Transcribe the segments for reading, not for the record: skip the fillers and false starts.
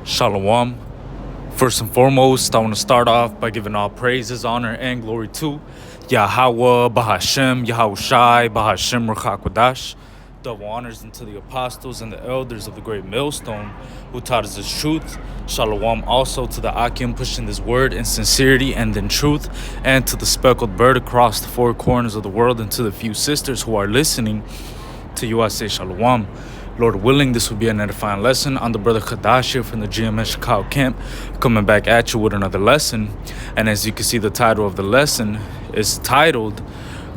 Shalom. First and foremost, I want to start off by giving all praises, honor, and glory to Yahweh, Bahashem, Yahushai, Bahashem, Ruchakwadash. Double honors unto the apostles and the elders of the great millstone who taught us this truth. Shalom also to the Akim pushing this word in sincerity and in truth, and to the speckled bird across the four corners of the world, and to the few sisters who are listening. To you I say Shalom. Lord willing, this will be an edifying lesson. I'm the brother Kadash here from the GMS Chicago camp, coming back at you with another lesson. And as you can see, the title of the lesson is titled,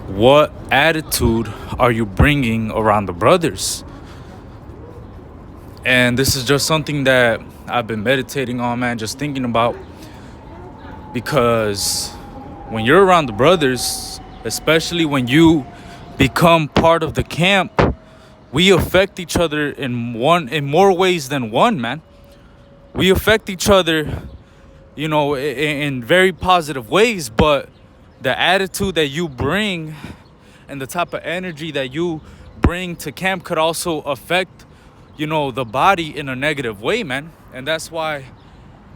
What Attitude Are You Bringing Around the Brothers? And this is just something that I've been meditating on, man, just thinking about. Because when you're around the brothers, especially when you become part of the camp, we affect each other in more ways than one, man. We affect each other, in very positive ways, but the attitude that you bring and the type of energy that you bring to camp could also affect, the body in a negative way, man. And that's why,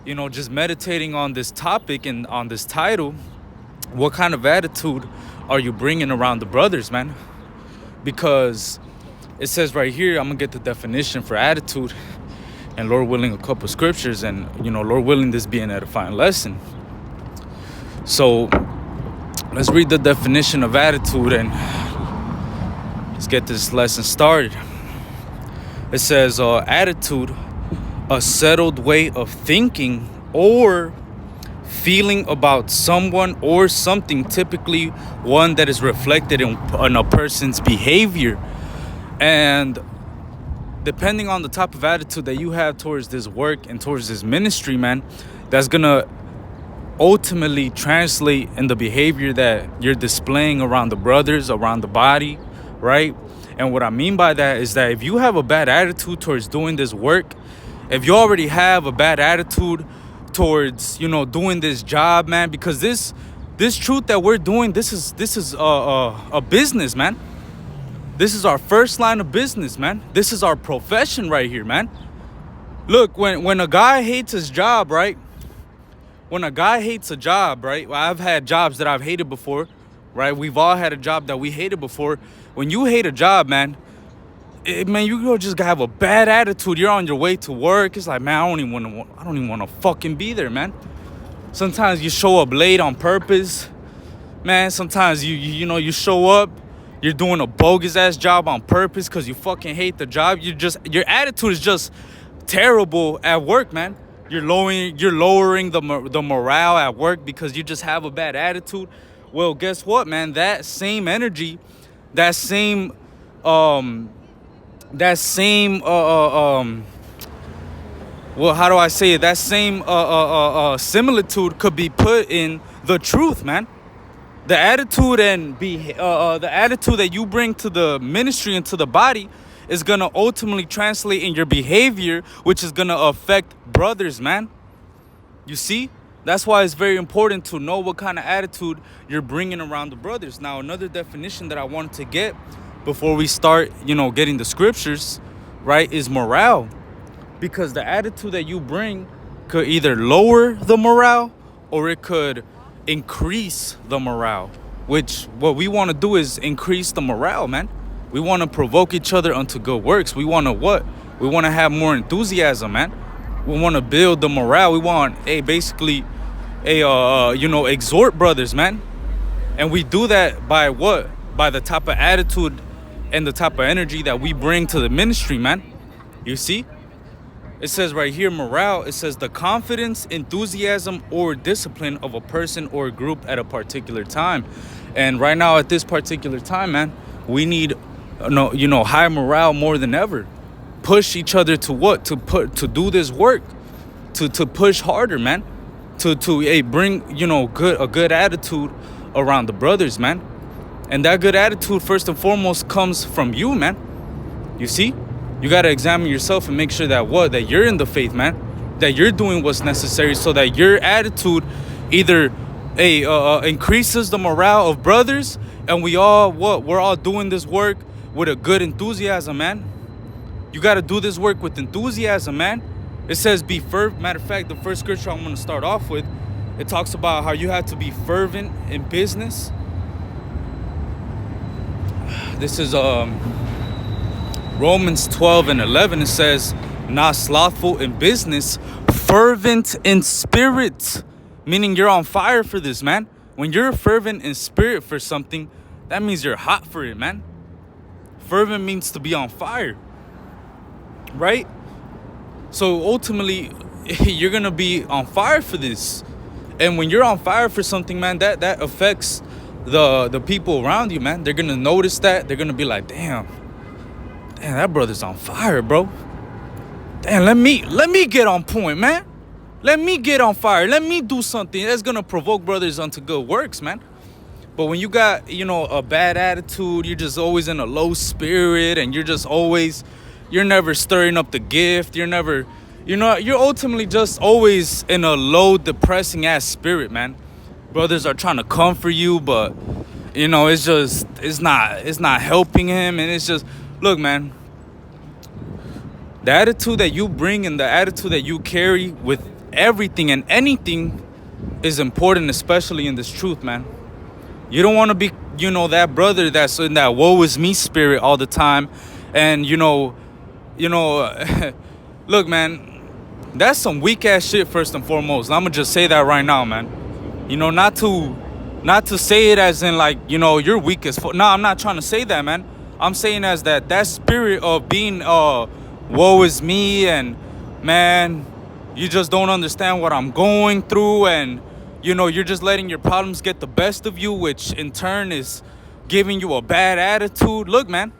just meditating on this topic and on this title, what kind of attitude are you bringing around the brothers, man? Because it says right here, I'm going to get the definition for attitude, and Lord willing, a couple scriptures, and, Lord willing, this be an edifying lesson. So let's read the definition of attitude and let's get this lesson started. It says, attitude, a settled way of thinking or feeling about someone or something, typically one that is reflected in a person's behavior. And depending on the type of attitude that you have towards this work and towards this ministry, man, that's gonna ultimately translate in the behavior that you're displaying around the brothers, around the body, right? And what I mean by that is that if you have a bad attitude towards doing this work, if you already have a bad attitude towards, doing this job, man, because this truth that we're doing, this is a business, man. This is our first line of business, man. This is our profession right here, man. Look, when a guy hates his job, right? When a guy hates a job, right? Well, I've had jobs that I've hated before, right? We've all had a job that we hated before. When you hate a job, man, you just gotta have a bad attitude. You're on your way to work. It's like, man, I don't even want to fucking be there, man. Sometimes you show up late on purpose, man. Sometimes you show up. You're doing a bogus ass job on purpose because you fucking hate the job. Your attitude is just terrible at work, man. You're lowering the morale at work because you just have a bad attitude. Well, guess what, man? That same energy, that same well, how do I say it? That same similitude could be put in the truth, man. The attitude the attitude that you bring to the ministry and to the body is gonna ultimately translate in your behavior, which is gonna affect brothers, man. You see, that's why it's very important to know what kind of attitude you're bringing around the brothers. Now, another definition that I wanted to get before we start, getting the scriptures, right, is morale, because the attitude that you bring could either lower the morale or it could increase the morale, which what we want to do is increase the morale, man. We want to provoke each other unto good works. We want to what? We want to have more enthusiasm, man. We want to build the morale. We want exhort brothers, man. And we do that by what? By the type of attitude and the type of energy that we bring to the ministry, man. You see? It says right here, morale, it says the confidence, enthusiasm, or discipline of a person or group at a particular time. And right now at this particular time, man, we need, high morale more than ever. Push each other to what? To do this work, to push harder, man. To bring, a good attitude around the brothers, man. And that good attitude, first and foremost, comes from you, man. You see? You got to examine yourself and make sure that you're in the faith, man. That you're doing what's necessary so that your attitude either increases the morale of brothers, and we're all doing this work with a good enthusiasm, man. You got to do this work with enthusiasm, man. It says be fervent. Matter of fact, the first scripture I'm going to start off with, it talks about how you have to be fervent in business. This is Romans 12:11. It says, not slothful in business, fervent in spirit. Meaning you're on fire for this, man. When you're fervent in spirit for something, that means you're hot for it, man. Fervent means to be on fire, right? So ultimately, you're going to be on fire for this. And when you're on fire for something, man, that affects the people around you, man. They're going to notice that. They're going to be like, damn, that brother's on fire, bro. Damn, let me get on point, man. Let me get on fire. Let me do something that's going to provoke brothers unto good works, man. But when you got, a bad attitude, you're just always in a low spirit, and you're never stirring up the gift. You're ultimately just always in a low, depressing ass spirit, man. Brothers are trying to comfort you, but, it's not helping him. And it's just, look, man, the attitude that you bring and the attitude that you carry with everything and anything is important, especially in this truth, man. You don't want to be, that brother that's in that woe is me spirit all the time. And, look, man, that's some weak ass shit first and foremost. I'm going to just say that right now, man. Not to say it as in like, you're weak as fuck. No, I'm not trying to say that, man. I'm saying as that spirit of being, woe is me, and man, you just don't understand what I'm going through, and you're just letting your problems get the best of you, which in turn is giving you a bad attitude. Look, man,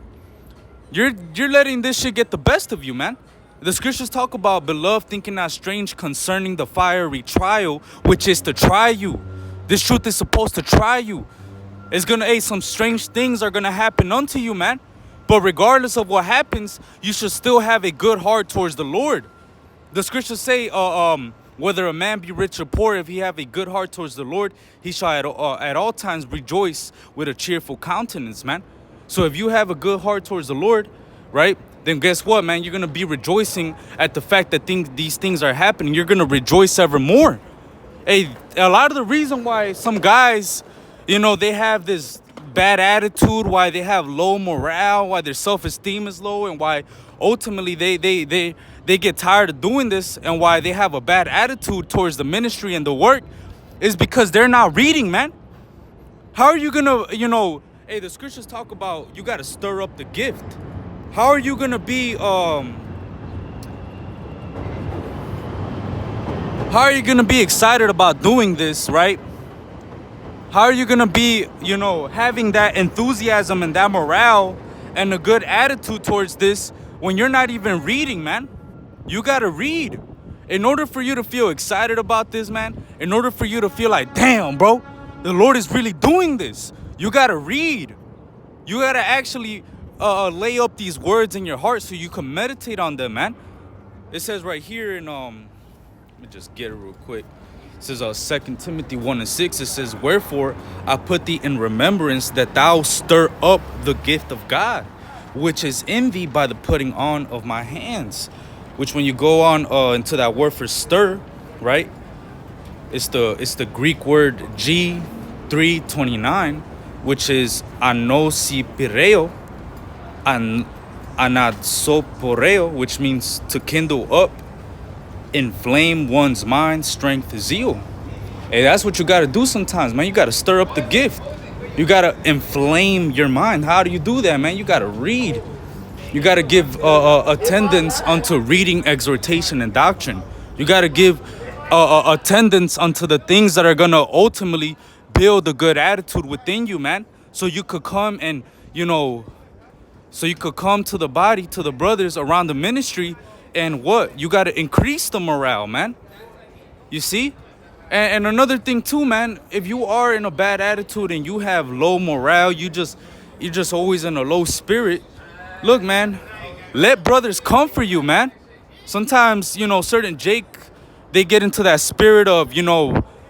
you're letting this shit get the best of you, man. The scriptures talk about, beloved, thinking not strange concerning the fiery trial, which is to try you. This truth is supposed to try you. It's gonna, some strange things are gonna happen unto you, man. But regardless of what happens, you should still have a good heart towards the Lord. The scriptures say, whether a man be rich or poor, if he have a good heart towards the Lord, he shall at all times rejoice with a cheerful countenance, man. So if you have a good heart towards the Lord, right, then guess what, man? You're going to be rejoicing at the fact that these things are happening. You're going to rejoice ever more. Hey, a lot of the reason why some guys, they have this bad attitude, why they have low morale, why their self-esteem is low, and why ultimately they get tired of doing this, and why they have a bad attitude towards the ministry and the work, is because they're not reading, man. How are you gonna, the scriptures talk about you got to stir up the gift. How are you gonna be excited about doing this, right? How are you going to be, having that enthusiasm and that morale and a good attitude towards this when you're not even reading, man? You got to read. In order for you to feel excited about this, man, in order for you to feel like, damn, bro, the Lord is really doing this, you got to read. You got to actually lay up these words in your heart so you can meditate on them, man. It says right here in, let me just get it real quick. It says 2 Timothy 1:6. It says, wherefore I put thee in remembrance that thou stir up the gift of God, which is in thee by the putting on of my hands. Which when you go on into that word for stir, right? It's the Greek word G329, which is anosipireo, anadsoporeo, which means to kindle up, inflame one's mind, strength, zeal. Hey, that's what you got to do sometimes, man. You got to stir up the gift. You got to inflame your mind. How do you do that, man? You got to read. You got to give attendance unto reading, exhortation, and doctrine. You got to give attendance unto the things that are going to ultimately build a good attitude within you, man. So you could come and, so you could come to the body, to the brothers around the ministry. And what? You got to increase the morale, man. You see? And another thing too, man, if you are in a bad attitude and you have low morale, you're just always in a low spirit. Look, man, let brothers comfort you, man. Sometimes, certain Jake, they get into that spirit of,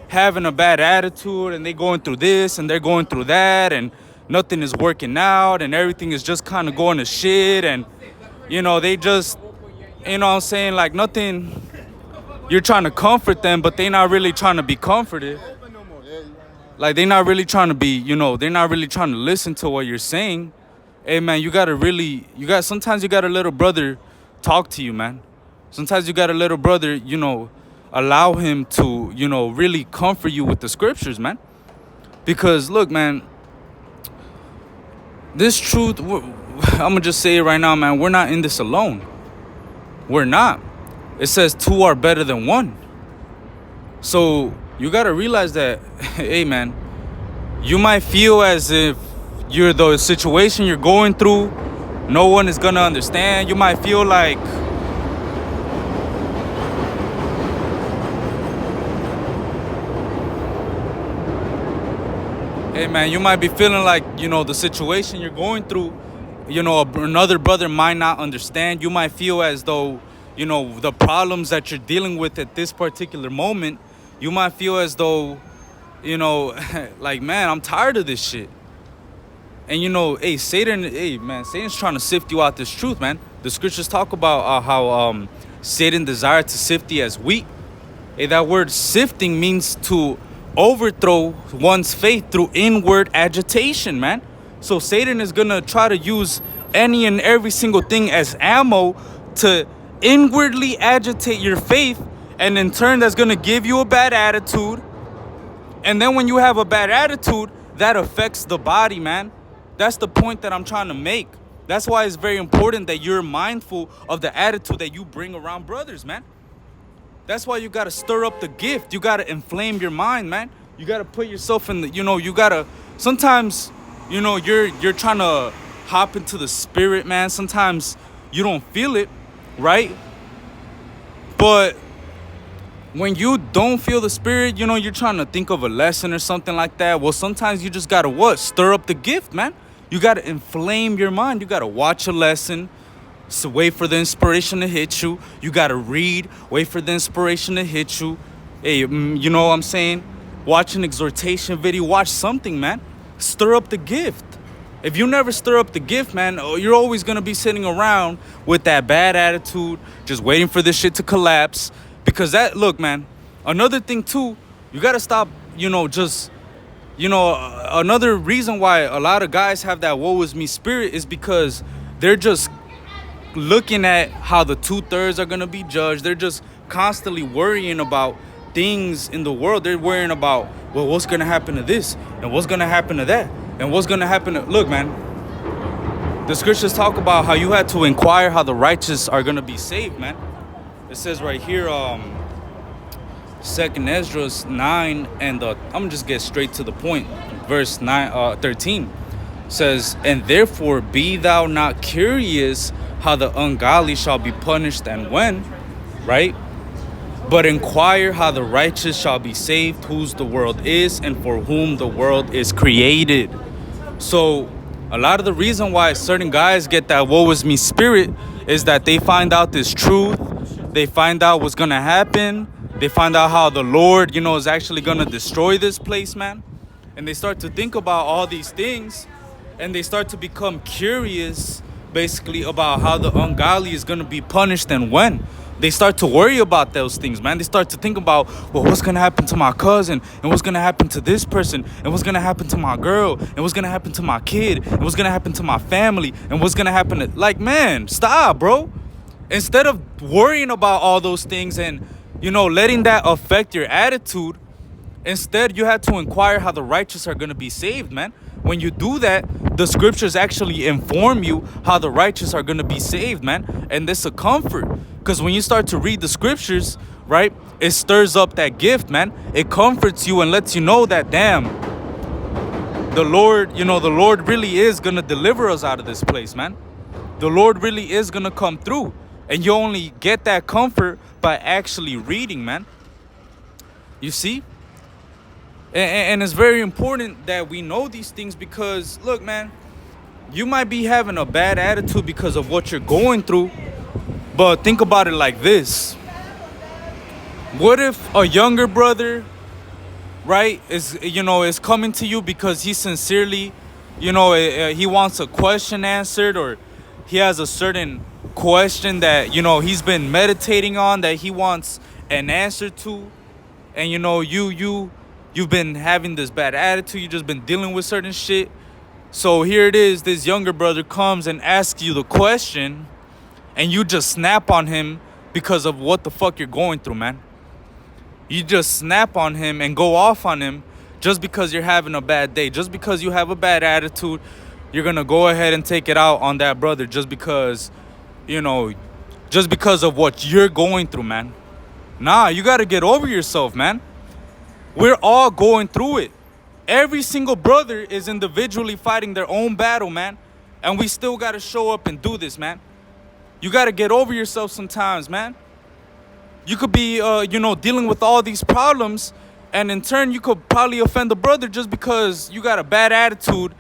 having a bad attitude, and they going through this and they're going through that, and nothing is working out, and everything is just kind of going to shit, and, they just, what I'm saying, like nothing you're trying to comfort them, but they're not really trying to be comforted. Like, they're not really trying to be, they're not really trying to listen to what you're saying. Hey, man, sometimes you got to let a brother talk to you, man. Sometimes you got to let a brother, allow him to, really comfort you with the scriptures, man. Because, look, man, this truth, I'm going to just say it right now, man. We're not in this alone. We're not. It says two are better than one. So you got to realize that, hey, man, you might feel as if the situation you're going through, no one is going to understand. You might feel like, hey, man, you might be feeling like, the situation you're going through, another brother might not understand. You might feel as though, the problems that you're dealing with at this particular moment, you might feel as though, like, man, I'm tired of this shit. And, hey, Satan's trying to sift you out this truth, man. The scriptures talk about how Satan desired to sift you as wheat. Hey, that word sifting means to overthrow one's faith through inward agitation, man. So Satan is going to try to use any and every single thing as ammo to inwardly agitate your faith, and in turn that's going to give you a bad attitude. And then when you have a bad attitude, that affects the body, man. That's the point that I'm trying to make. That's why it's very important that you're mindful of the attitude that you bring around brothers, man. That's why you got to stir up the gift. You got to inflame your mind, man. You got to put yourself in the, you got to, sometimes, you're trying to hop into the spirit, man. Sometimes you don't feel it, right? But when you don't feel the spirit, you're trying to think of a lesson or something like that. Well, sometimes you just got to stir up the gift, man. You got to inflame your mind. You got to watch a lesson. So wait for the inspiration to hit you. You got to read. Wait for the inspiration to hit you. Hey, you know what I'm saying? Watch an exhortation video. Watch something, man. Stir up the gift. If you never stir up the gift, man, you're always going to be sitting around with that bad attitude, just waiting for this shit to collapse. Because look, man, another thing too, you got to stop, another reason why a lot of guys have that woe is me spirit is because they're just looking at how the 2/3 are going to be judged. They're just constantly worrying about things in the world. They're worrying about, well, what's going to happen to this and what's going to happen to that and what's going to happen to... Look, man, the scriptures talk about how you had to inquire how the righteous are going to be saved, man. It says right here, 2nd Esdras 9, and I'm going to just get straight to the point. Verse 13 says, and therefore be thou not curious how the ungodly shall be punished and when, right? But inquire how the righteous shall be saved, whose the world is and for whom the world is created. So a lot of the reason why certain guys get that woe is me spirit is that they find out this truth. They find out what's going to happen. They find out how the Lord, is actually going to destroy this place, man. And they start to think about all these things. And they start to become curious, basically, about how the ungodly is going to be punished and when. They start to worry about those things, man. They start to think about, well, what's going to happen to my cousin? And what's going to happen to this person? And what's going to happen to my girl? And what's going to happen to my kid? And what's going to happen to my family? And what's going to happen to... Like, man, stop, bro. Instead of worrying about all those things and, letting that affect your attitude, instead you have to inquire how the righteous are going to be saved, man. When you do that, the scriptures actually inform you how the righteous are going to be saved, man. And this is a comfort. Because when you start to read the scriptures, right, it stirs up that gift, man. It comforts you and lets you know that, damn, the Lord really is going to deliver us out of this place, man. The Lord really is going to come through. And you only get that comfort by actually reading, man. You see? And it's very important that we know these things because, look, man, you might be having a bad attitude because of what you're going through. But think about it like this. What if a younger brother, right, is coming to you because he sincerely, he wants a question answered, or he has a certain question that, he's been meditating on, that he wants an answer to, and you've been having this bad attitude, you just been dealing with certain shit. So here it is, this younger brother comes and asks you the question, and you just snap on him because of what the fuck you're going through, man. You just snap on him and go off on him just because you're having a bad day. Just because you have a bad attitude, you're gonna go ahead and take it out on that brother just because, just because of what you're going through, man. Nah, you gotta get over yourself, man. We're all going through it. Every single brother is individually fighting their own battle, man. And we still gotta show up and do this, man. You gotta get over yourself sometimes, man. You could be, dealing with all these problems, and in turn, you could probably offend the brother just because you got a bad attitude,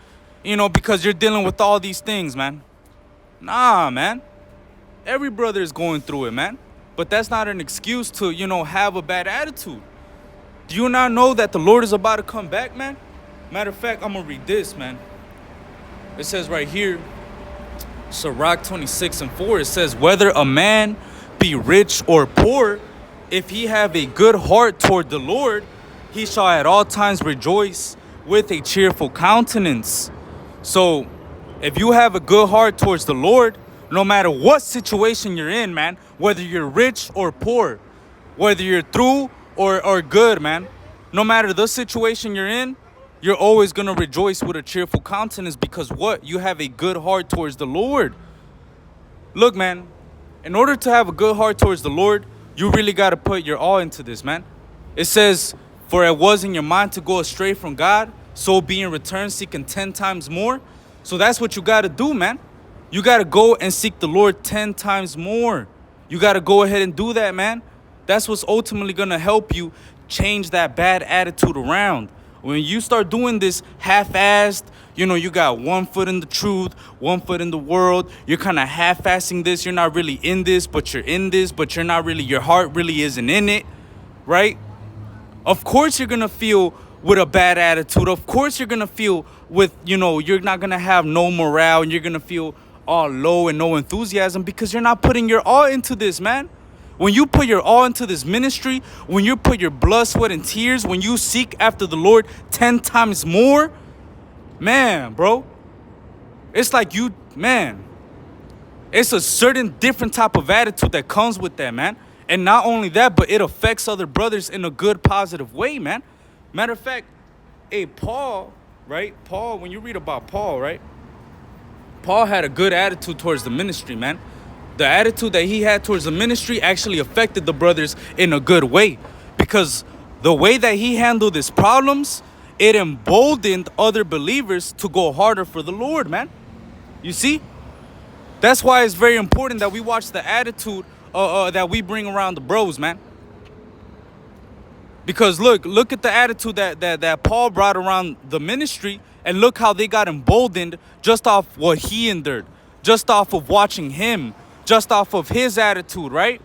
because you're dealing with all these things, man. Nah, man. Every brother is going through it, man. But that's not an excuse to, have a bad attitude. Do you not know that the Lord is about to come back, man? Matter of fact, I'm going to read this, man. It says right here, Sirach 26:4, it says, whether a man be rich or poor, if he have a good heart toward the Lord, he shall at all times rejoice with a cheerful countenance. So, if you have a good heart towards the Lord, no matter what situation you're in, man, whether you're rich or poor, whether you're through or good, man, no matter the situation you're in, you're always going to rejoice with a cheerful countenance because what? You have a good heart towards the Lord. Look, man, in order to have a good heart towards the Lord, you really got to put your all into this, man. It says, for it was in your mind to go astray from God, so be in return seeking 10 times more. So that's what you got to do, man. You got to go and seek the Lord 10 times more. You got to go ahead and do that, man. That's what's ultimately going to help you change that bad attitude around. When you start doing this half-assed, you got 1 foot in the truth, 1 foot in the world. You're kind of half-assing this. You're not really in this, but you're in this, but you're not really, your heart really isn't in it, right? Of course you're going to feel with a bad attitude. Of course you're going to feel with, you're not going to have no morale and you're going to feel all low and no enthusiasm because you're not putting your all into this, man. When you put your all into this ministry, when you put your blood, sweat, and tears, when you seek after the Lord 10 times more, man, bro, it's like it's a certain different type of attitude that comes with that, man. And not only that, but it affects other brothers in a good, positive way, man. Matter of fact, Paul, right? Paul, when you read about Paul, right? Paul had a good attitude towards the ministry, man. The attitude that he had towards the ministry actually affected the brothers in a good way. Because the way that he handled his problems, it emboldened other believers to go harder for the Lord, man. You see? That's why it's very important that we watch the attitude that we bring around the bros, man. Because look at the attitude that Paul brought around the ministry, and look how they got emboldened just off what he endured, just off of watching him, just off of his attitude, right?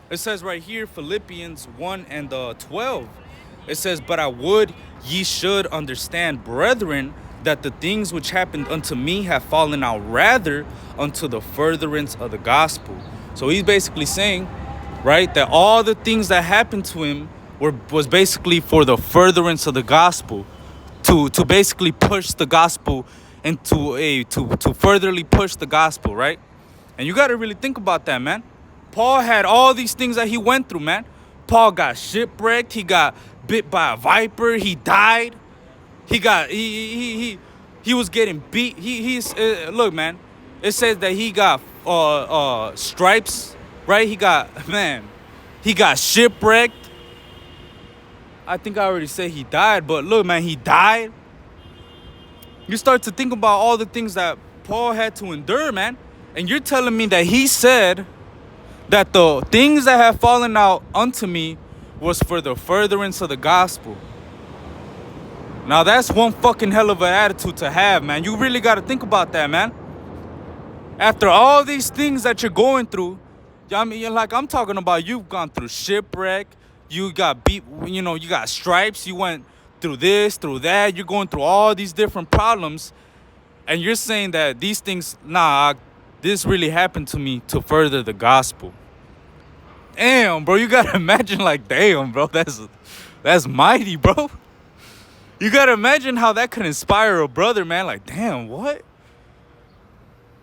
It says right here, Philippians 1:12. It says, but I would ye should understand, brethren, that the things which happened unto me have fallen out rather unto the furtherance of the gospel. So he's basically saying, right, that all the things that happened to him was basically for the furtherance of the gospel, to basically push the gospel into to furtherly push the gospel, right? And you got to really think about that, man. Paul had all these things that he went through, man. Paul got shipwrecked. He got bit by a viper. He died. He was getting beat. Look, man. It says that he got stripes, right? He got shipwrecked. I think I already said he died, but look, man, he died. You start to think about all the things that Paul had to endure, man. And you're telling me that he said that the things that have fallen out unto me was for the furtherance of the gospel. Now that's one fucking hell of an attitude to have, man. You really got to think about that, man. After all these things that you're going through, I mean, like I'm talking about, you've gone through shipwreck, you got beat, you got stripes, you went through this, through that, you're going through all these different problems, and you're saying that these things, this really happened to me to further the gospel. Damn, bro, you gotta imagine, like, damn, bro, that's mighty, bro. You gotta imagine how that could inspire a brother, man. Like, damn, what?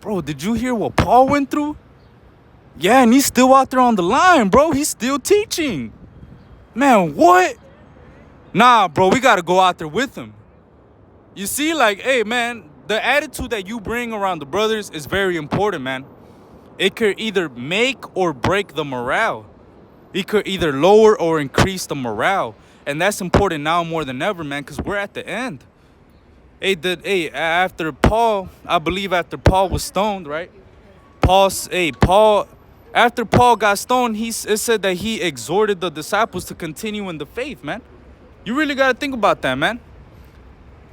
Bro, did you hear what Paul went through? Yeah, and he's still out there on the line, bro. He's still teaching. Man, what? Nah, bro, we gotta go out there with him. You see, like, hey, man, the attitude that you bring around the brothers is very important, man. It could either make or break the morale. It could either lower or increase the morale. And that's important now more than ever, man, because we're at the end. After Paul, I believe after Paul was stoned, right? After Paul got stoned, it said that he exhorted the disciples to continue in the faith, man. You really got to think about that, man.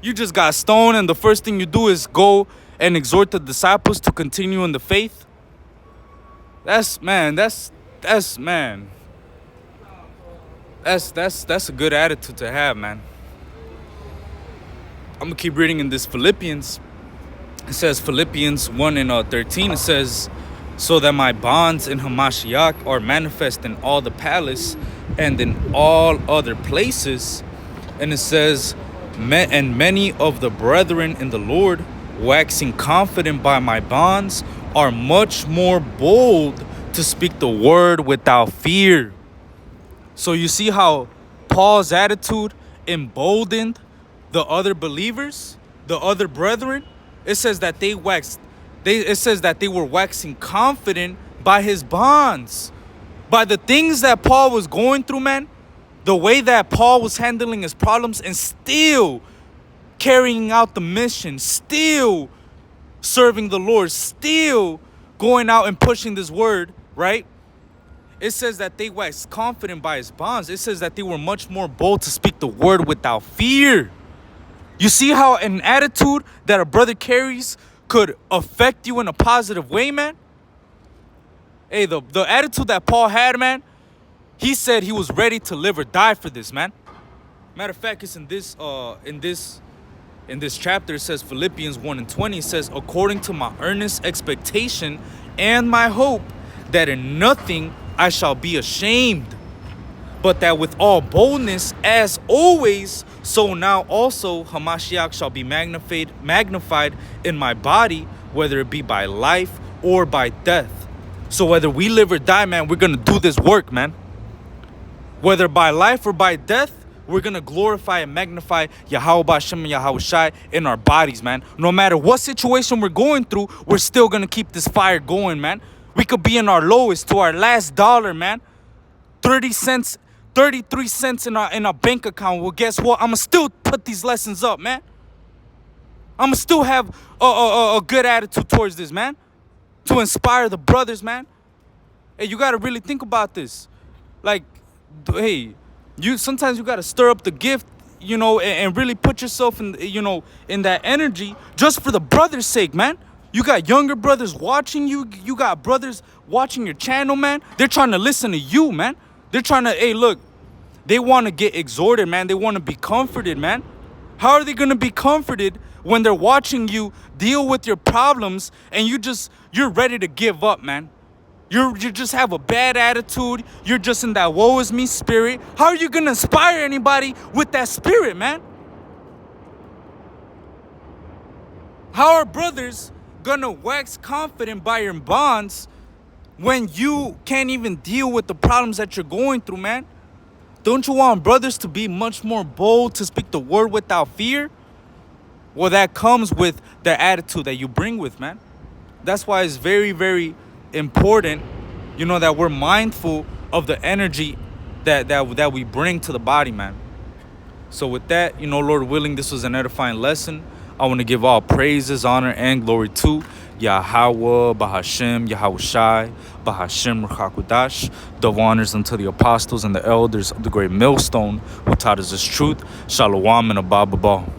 You just got stoned, and the first thing you do is go and exhort the disciples to continue in the faith. That's a good attitude to have, man. I'm gonna keep reading in this Philippians. It says Philippians 1:13. It says, so that my bonds in Hamashiach are manifest in all the palace and in all other places. And it says, and many of the brethren in the Lord, waxing confident by my bonds, are much more bold to speak the word without fear. So you see how Paul's attitude emboldened the other believers, the other brethren. It says that they were waxing confident by his bonds, by the things that Paul was going through, man. The way that Paul was handling his problems and still carrying out the mission, still serving the Lord, still going out and pushing this word, right? It says that they waxed confident by his bonds. It says that they were much more bold to speak the word without fear. You see how an attitude that a brother carries could affect you in a positive way, man? Hey, the attitude that Paul had, man, he said he was ready to live or die for this, man. Matter of fact, it's in this chapter. It says Philippians 1:20. It says, according to my earnest expectation and my hope, that in nothing I shall be ashamed, but that with all boldness, as always, so now also Hamashiach shall be magnified in my body, whether it be by life or by death. So whether we live or die, man, we're gonna do this work, man. Whether by life or by death, we're gonna glorify and magnify Yahweh B'Shem and Yahweh Shai in our bodies, man. No matter what situation we're going through, we're still gonna keep this fire going, man. We could be in our lowest to our last dollar, man. 30 cents, 33 cents in our bank account. Well, guess what? I'ma still put these lessons up, man. I'ma still have a good attitude towards this, man. To inspire the brothers, man. Hey, you gotta really think about this. Like, hey, sometimes you gotta stir up the gift, you know, and really put yourself in, you know, in that energy just for the brothers' sake, man. You got younger brothers watching you. You got brothers watching your channel, man. They're trying to listen to you, man. They're trying to, hey, look, they want to get exhorted, man. They want to be comforted, man. How are they going to be comforted when they're watching you deal with your problems and you're ready to give up, man? You just have a bad attitude. You're just in that woe is me spirit. How are you going to inspire anybody with that spirit, man? How are brothers gonna wax confident by your bonds when you can't even deal with the problems that you're going through, man? Don't you want brothers to be much more bold to speak the word without fear? Well, that comes with the attitude that you bring with, man. That's why it's very, very important, you know, that we're mindful of the energy that we bring to the body, man. So with that, you know, Lord willing, this was an edifying lesson. I want to give all praises, honor, and glory to Yahweh, Bahashem, Yahweh Shai, Bahashem, Ruchakudash. Double honors unto the apostles and the elders of the great millstone who taught us this truth. Shalom and Abba Ba.